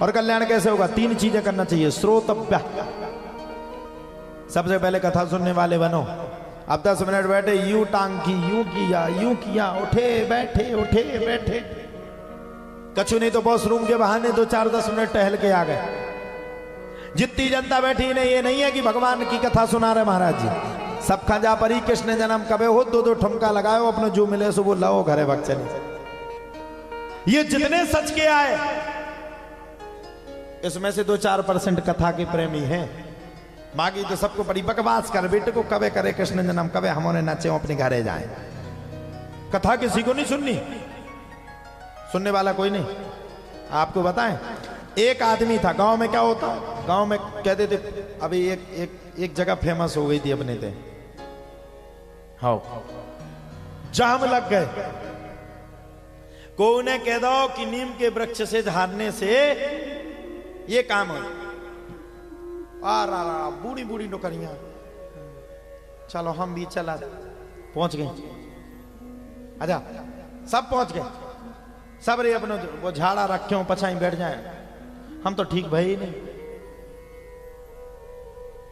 और कल्याण कैसे होगा? 3 चीजें करना चाहिए। श्रोतव्य, सबसे पहले कथा सुनने वाले बनो। अब 10 मिनट बैठे, यूं टांग की, यूं किया, उठे बैठे, कछु नहीं तो वॉशरूम के बहाने 2-4-10 मिनट टहल के आ गए। जितनी जनता बैठी नहीं, ये नहीं है कि भगवान की कथा सुना रहे महाराज जी। सब खंजा परी कृष्ण जन्म कबे हो, 2-2 ठुमका लगाओ, अपने जो मिले सो वो लाओ, घरे भग चले। ये जितने सच के आए, इसमें से 2-4% कथा के प्रेमी हैं। बाकी तो सबको बड़ी बकवास कर, बेटे को कबे करे कृष्ण जन्म, कबे हमने नाचे अपने घरे जाए। कथा किसी को नहीं सुननी, सुनने वाला कोई नहीं। आपको बताएं, एक आदमी था गांव में। क्या होता, गांव में कहते थे, अभी एक जगह फेमस हो गई थी अपने थे, हाँ, जाम लग गए। को उन्हें कह दो कि नीम के वृक्ष से झाड़ने से ये काम हो। बूढ़ी बूढ़ी नौकरियां, चलो हम भी चला, पहुंच गए। अच्छा, सब पहुंच गए, सब रे अपने वो झाड़ा रखे हो, पछाई बैठ जाए, हम तो ठीक भाई नहीं।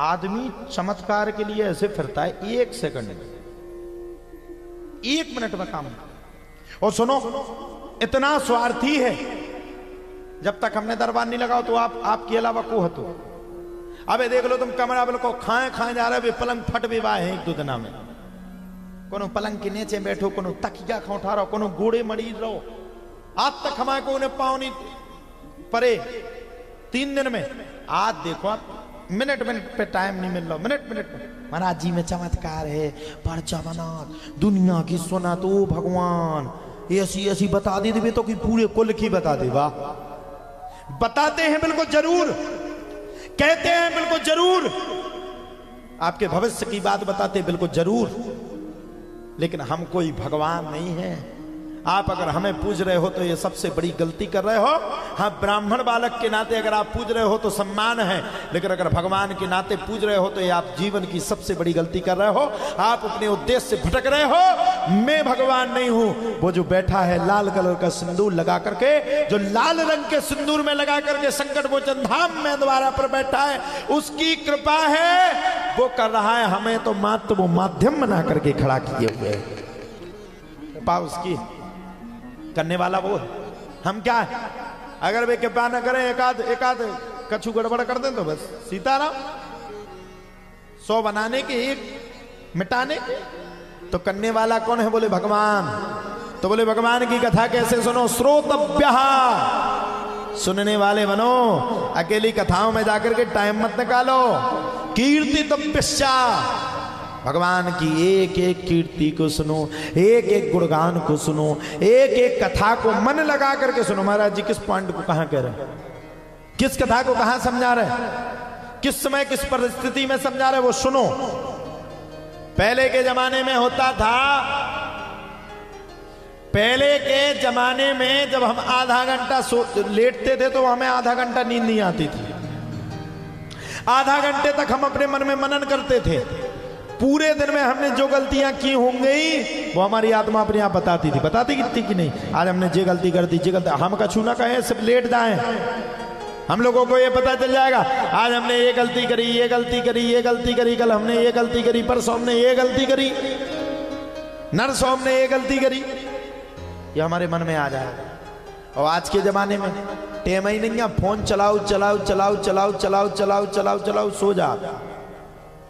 आदमी चमत्कार के लिए ऐसे फिरता है 1 सेकंड में, 1 मिनट में काम। और सुनो, इतना स्वार्थी है, जब तक हमने दरबार नहीं लगाओ तो आपके अलावा को हतो। अबे देख लो तुम, कमरा बिल्कुल खाए जा रहे, पलंग फट भी वाए हैं 1-2 दिना में। कोनो पलंग के नीचे बैठो, कोनो तकिया खा उठा रहो, कोनो गोड़े मरीज रहो। आज तक हमारे को उन्हें पाँव नहीं परे 3 दिन में। आज देखो आप, मिनट पे टाइम नहीं मिल रहा, मिनट में महाराज जी में चमत्कार है, पर्चा बना दुनिया की सुना तो भगवान ऐसी बता दे दे तो कि पूरे कुल की बता दे। वाह, बताते हैं बिल्कुल जरूर, कहते हैं बिल्कुल जरूर, आपके भविष्य की बात बताते बिल्कुल जरूर, लेकिन हम कोई भगवान नहीं है। आप अगर हमें पूज रहे हो तो ये सबसे बड़ी गलती कर रहे हो। हाँ, ब्राह्मण बालक के नाते अगर आप पूज रहे हो तो सम्मान है, लेकिन अगर भगवान के नाते पूज रहे हो तो ये आप जीवन की सबसे बड़ी गलती कर रहे हो। आप अपने उद्देश्य से भटक रहे हो। मैं भगवान नहीं हूं, वो जो बैठा है लाल कलर का सिंदूर लगा करके, जो लाल रंग के सिंदूर में लगा करके संकट मोचन धाम में द्वारा पर बैठा है, उसकी कृपा है, वो कर रहा है। हमें तो मात्र वो माध्यम बना करके खड़ा किए हुए, कृपा उसकी करने वाला वो। हम क्या है, अगर वे कृपा न करें, एकाध कछु गड़बड़ कर दें तो बस सीताराम। 100 बनाने के 1 मिटाने के, तो करने वाला कौन है? बोले भगवान। तो बोले भगवान की कथा कैसे सुनो? श्रोतव्य, सुनने वाले बनो। अकेली कथाओं में जाकर के टाइम मत निकालो। कीर्तितव्यश्च, भगवान की एक एक कीर्ति को सुनो, एक एक गुणगान को सुनो, एक एक कथा को मन लगा करके सुनो। महाराज जी किस पॉइंट को कहां कह रहे हैं, किस कथा को कहां समझा रहे हैं, किस समय किस परिस्थिति में समझा रहे, वो सुनो। पहले के जमाने में होता था, पहले के जमाने में जब हम आधा घंटा लेटते थे तो हमें आधा घंटा नींद नहीं आती थी। आधा घंटे तक हम अपने मन में मनन करते थे। पूरे दिन में हमने जो गलतियां की होंगी वो हमारी आत्मा अपने आप बताती थी कि नहीं, आज हमने ये गलती कर दी, ये गलती। हम कछु ना कहें, सिर्फ लेट जाएं, हम लोगों को ये पता चल जाएगा, आज हमने ये गलती करी, ये गलती करी, ये गलती करी, कल हमने ये गलती करी, परसों हमने ये गलती करी, नरसों हमने ये गलती करी। ये हमारे मन में आ जाएगा। और आज के जमाने में टेम ही नहीं है, फोन चलाओ चलाओ चलाओ चलाओ चलाओ चलाओ चलाओ चलाओ, सो जा।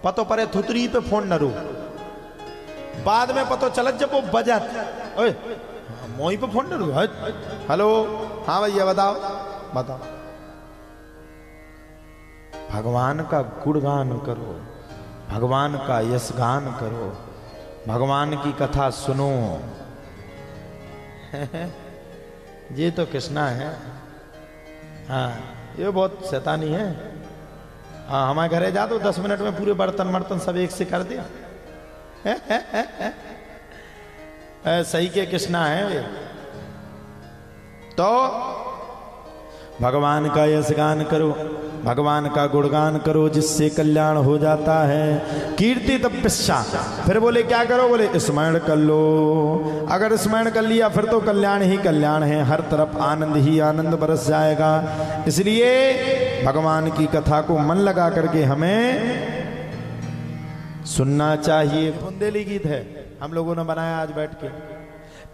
पतो परे थुतरी पे फोन न रू, बाद में पतो चलत जब वो बजत, ओए मोही पे फोन न रू, हेलो, हाँ भैया बताओ। भगवान का गुणगान करो, भगवान का यशगान करो, भगवान की कथा सुनो। ये तो कृष्णा है, हाँ ये बहुत शैतानी है। हाँ, हमारे घरे जा तो 10 मिनट में पूरे बर्तन वर्तन सब एक से कर दिया। सही के कृष्णा है वे। तो भगवान का यशगान करो, भगवान का गुणगान करो जिससे कल्याण हो जाता है। कीर्ति तपस्या, फिर बोले क्या करो, बोले स्मरण कर लो। अगर स्मरण कर लिया फिर तो कल्याण ही कल्याण है, हर तरफ आनंद ही आनंद बरस जाएगा। इसलिए भगवान की कथा को मन लगा करके हमें सुनना चाहिए। बुंदेली गीत है, हम लोगों ने बनाया आज बैठ के।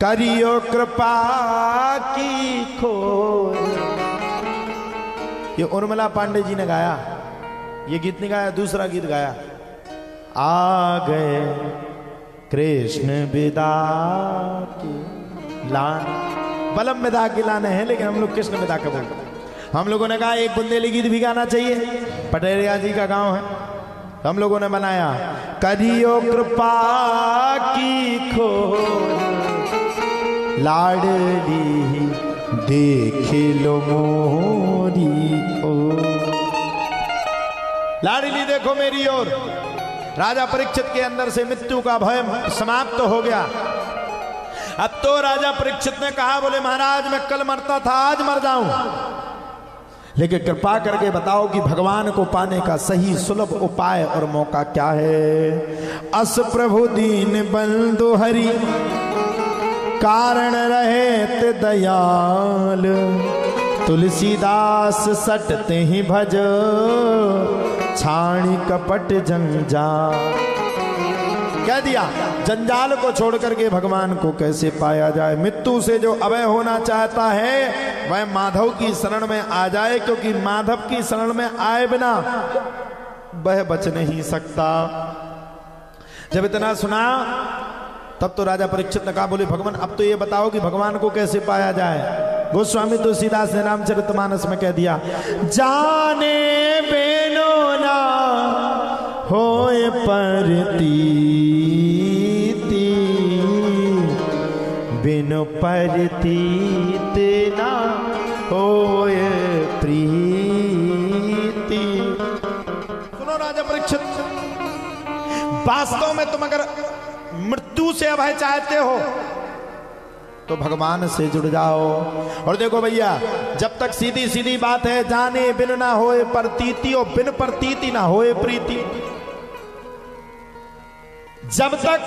करियो कृपा की खोज, ये उर्मिला पांडे जी ने गाया, ये गीत नहीं गाया, दूसरा गीत गाया। आ गए कृष्ण विदा की लान, बलम विदा की लाने हैं, लेकिन हम लोग कृष्ण विदा के बोलते। हम लोगों ने कहा एक बुंदेली गीत भी गाना चाहिए, पटेरिया जी का गांव है, हम लोगों ने बनाया। करियो कृपा की खोज लाडली देख लो मोरी ओ, लाडली देखो मेरी ओर। राजा परीक्षित के अंदर से मृत्यु का भय समाप्त हो गया। अब तो राजा परीक्षित ने कहा, बोले महाराज मैं कल मरता था, आज मर जाऊं, लेकिन कृपा करके बताओ कि भगवान को पाने का सही सुलभ उपाय और मौका क्या है। अस प्रभु दीन बंधु हरि कारण रहे ते दयाल, तुलसीदास सटते ही भज छाणी कपट जंजाल। कह दिया जंजाल को छोड़ करके भगवान को कैसे पाया जाए। मृत्यु से जो अभय होना चाहता है वह माधव की शरण में आ जाए, क्योंकि माधव की शरण में आए बिना वह बच नहीं सकता। जब इतना सुना तब तो राजा परीक्षित ने कहा, बोले भगवान अब तो ये बताओ कि भगवान को कैसे पाया जाए। गोस्वामी तुलसीदास ने रामचरितमानस में कह दिया, जाने बेनो ना होए परतीति, बिनु परतीत ना होए प्रीति। सुनो राजा परीक्षित, वास्तव में तुम अगर मृत्यु से अभय चाहते हो तो भगवान से जुड़ जाओ। और देखो भैया, जब तक सीधी सीधी बात है, जाने बिन ना होए प्रतीति और बिन प्रतीति ना होए प्रीति। जब तक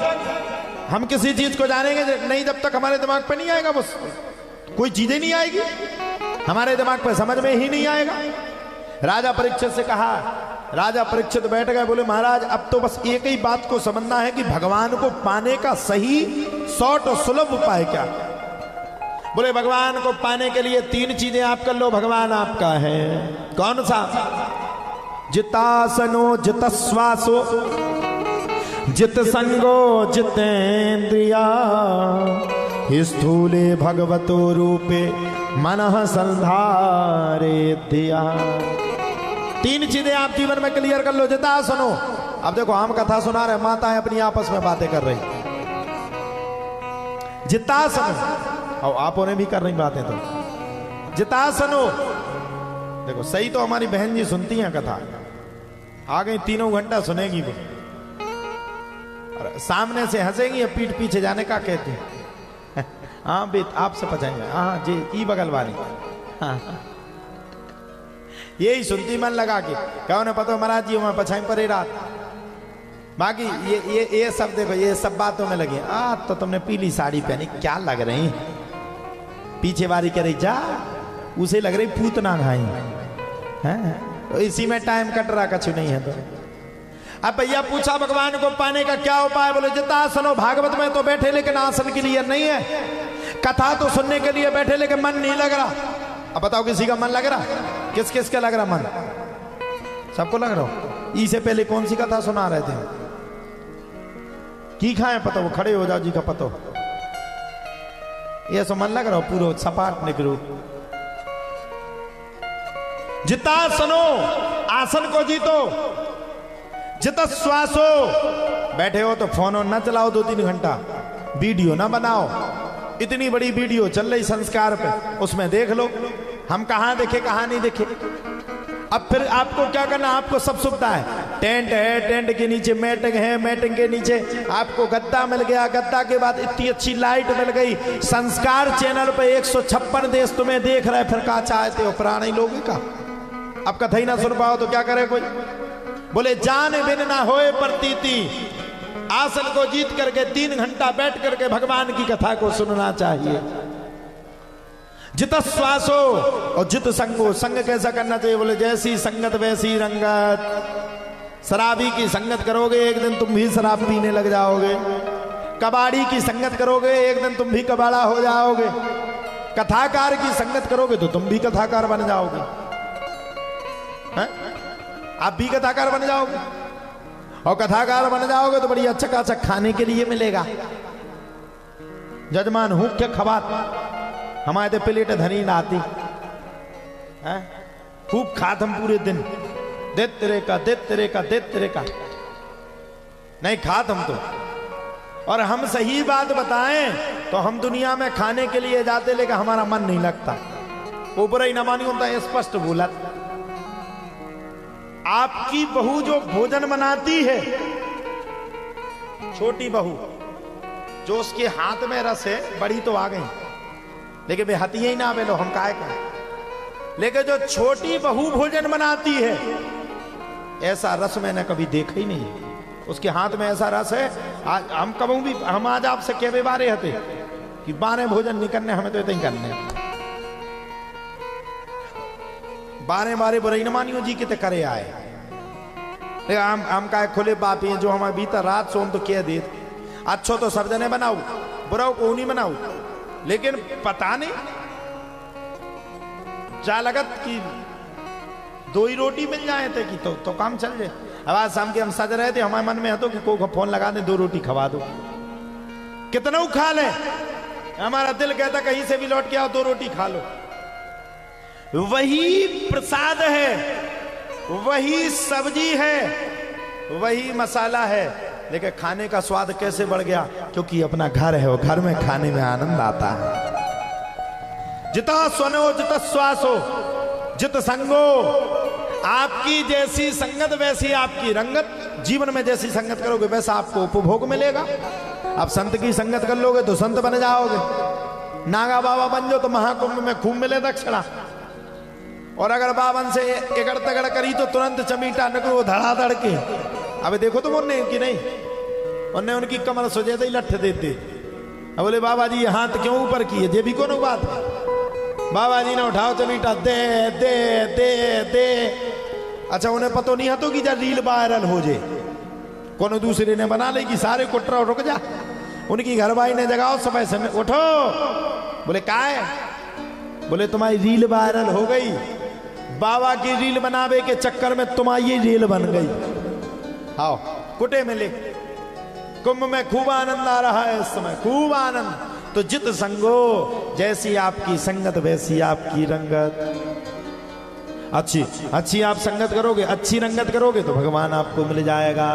हम किसी चीज को जानेंगे नहीं, जब तक हमारे दिमाग पे नहीं आएगा, बस कोई चीजें नहीं आएगी हमारे दिमाग पे, समझ में ही नहीं आएगा। राजा परीक्षित से कहा, राजा परीक्षित बैठ गए, बोले महाराज अब तो बस एक ही बात को समझना है कि भगवान को पाने का सही शॉर्ट और सुलभ उपाय क्या। बोले भगवान को पाने के लिए तीन चीजें आप कर लो, भगवान आपका है। कौन सा? जितासनो जितश्वासो जित संगो जितेन्द्रिया, स्थूले भगवतो रूपे मनः संधारे दिया। तीन चीजें आप जीवन में क्लियर कर लो। जितासनो, अब देखो हम कथा सुना रहे, माताएं अपनी आपस में बातें कर रही, जितासनो, और आप उन्हें भी कर रही बातें। तो जितासनो, देखो सही तो हमारी बहन जी सुनती हैं कथा, आ गई तीनों घंटा सुनेगी वो, और सामने से हंसेंगी या पीठ पीछे जाने का कहती है। हाँ बेट आपसे पचाएंगे, हाँ जी ई बगल वाली, हाँ यही सुनती मन लगा के। क्या उन्हें पता महाराज जी वहां पछाई परे रात। बाकी ये सब देखो, ये सब बातों में लगे। तो तुमने पीली साड़ी पहनी, क्या लग रही, पीछे वाली कह रही जा, उसे लग रही पूतना खाई है, तो इसी में टाइम कट रहा, कछु नहीं है। तो अब भैया पूछा भगवान को पाने का क्या उपाय, बोले जितासनो। भागवत में तो बैठे लेकिन आसन के लिए नहीं है, कथा तो सुनने के लिए बैठे लेकिन मन नहीं लग रहा। अब बताओ किसी का मन लग रहा? किस किस का लग रहा मन? सबको लग रहा। इससे पहले कौन सी कथा सुना रहे थे? की खाए पता, वो खड़े हो जाओ जी का पतो। ये सो मन लग रहा पूरा सपाट निकलो। जितासनो, आसन को जीतो। जित श्वासो, बैठे हो तो फोन न चलाओ 2-3 घंटा, वीडियो ना बनाओ। इतनी बड़ी वीडियो चल रही संस्कार पे, उसमें देख लो। हम कहां देखे कहां नहीं देखे। अब फिर आपको क्या करना, आपको सब सुविधा है, टेंट है, टेंट के नीचे मैटिंग है, मैटिंग के नीचे आपको गद्दा मिल गया, गद्दा के बाद इतनी अच्छी लाइट मिल गई। संस्कार चैनल पे 156 देश तुम्हें देख रहे, फिर कहा चाहते हो प्राणी लोगों का। अब कथा ही ना सुन पाओ तो क्या करे कोई? बोले जान बिन ना होए प्रतीति, आसन को जीत करके 3 घंटा बैठ करके भगवान की कथा को सुनना चाहिए। जित श्वासो और जित संगो, संग कैसा करना चाहिए? बोले जैसी संगत वैसी रंगत। शराबी की संगत करोगे एक दिन तुम भी शराब पीने लग जाओगे, कबाड़ी की संगत करोगे एक दिन तुम भी कबाड़ा हो जाओगे, कथाकार की संगत करोगे तो तुम भी कथाकार बन जाओगे। है? आप भी कथाकार बन जाओगे, और कथाकार बन जाओगे तो बड़ी अच्छा खासा खाने के लिए मिलेगा। जजमान हूं क्या खबात हमारे प्लेट धनी नाती है, खूब खात हम पूरे दिन, दे तेरे का दे तेरे का दे तेरे का, नहीं खात हम तो। और हम सही बात बताएं तो हम दुनिया में खाने के लिए जाते लेकिन हमारा मन नहीं लगता। ऊपर ही न मानी होता है, स्पष्ट बोला। आपकी बहू जो भोजन बनाती है, छोटी बहू जो उसके हाथ में रस है, बड़ी तो आ गई लेकिन वे हती ही ना बेलो हम काहे का। लेकिन जो छोटी बहू भोजन बनाती है, ऐसा रस मैंने कभी देखा ही नहीं। उसके हाथ में ऐसा रस है, आज हम कबू भी हम आज आपसे कहवे बारे हते कि बारे भोजन नहीं करने, हमें तो इतना ही करने। बारे बारे बुराई न मानियो जी कितने करे आए, लेकिन हम का खुले बापी हैं जो हमारे भीतर रात सोम तो कह दे अच्छो तो सब जने बनाओ, बुराओ को नहीं बनाओ। लेकिन पता नहीं जा लगत कि 2 ही रोटी मिल जाए थे कि तो काम चल जाए। अब आज शाम के हम सज रहे थे, हमारे मन में है तो कि को फोन लगा दे 2 रोटी खवा दो, कितना खा ले। हमारा दिल कहता कहीं से भी लौट के आओ 2 रोटी खा लो। वही प्रसाद है, वही सब्जी है, वही मसाला है, लेकिन खाने का स्वाद कैसे बढ़ गया? क्योंकि अपना घर है, वो घर में खाने में आनंद आता है। जिता स्वनो जित श्वासो जित संगो, आपकी जैसी संगत वैसी आपकी रंगत। जीवन में जैसी संगत करोगे वैसा आपको उपभोग मिलेगा। आप संत की संगत कर लोगे तो संत बन जाओगे, नागा बाबा बन जाओ तो महाकुंभ में खूब मिले दक्षिणा। और अगर बावन से एगड़ तगड़ करी तो तुरंत चमीटा नकरो धड़ाधड़ के। अब देखो तो मुन्ने की नहीं, उन्हें उनकी कमर सोचे ही लठ देते। अब बोले बाबा जी हाथ क्यों ऊपर किए? जे भी कोनो बात। बाबा जी ने उठाओ चमीटा, दे दे दे दे। अच्छा उन्हें पतो नहीं हतो कि जब रील वायरल हो जाए, कोनो दूसरे ने बना ले कि सारे कुटरा रुक जा। उनकी घरवाई ने जगाओ समय समय उठो। बोले का है? बोले तुम्हारी रील वायरल हो गई, बाबा की रील बनावे के चक्कर में तुम्हारी रील बन गई। आओ कुटे मिले। कुंभ में खूब आनंद आ रहा है इस समय, खूब आनंद। तो जित संगो, जैसी आपकी संगत वैसी आपकी रंगत। अच्छी अच्छी आप संगत करोगे, अच्छी रंगत करोगे तो भगवान आपको मिल जाएगा।